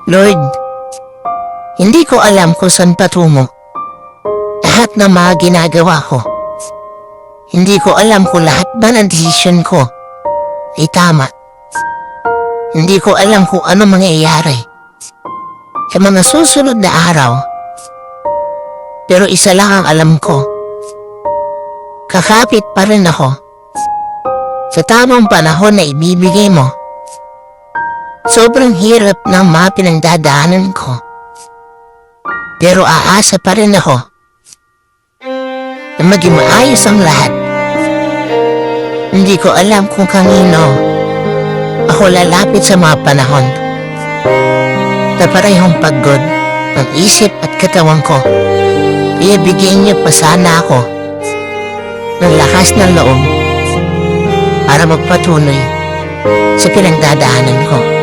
Lord, hindi ko alam kung saan patungo. Lahat ng mga ginagawa ko. Hindi ko alam kung lahat ba ng desisyon ko ay tama. Hindi ko alam kung ano mangyayari sa mga susunod na araw. Pero isa lang ang alam ko. Kakapit pa rin ako sa tamang panahon na ibibigay mo. Sobrang hirap ng mga pinagdadaanan ko. Pero aasa pa rin ako na maging maayos ang lahat. Hindi ko alam kung kanino ako lalapit sa mga panahon na parehong pagod ng isip at katawan ko. Kaya bigyan niyo pa sana ako ng lakas ng loob para magpatuloy sa pinagdadaanan ko.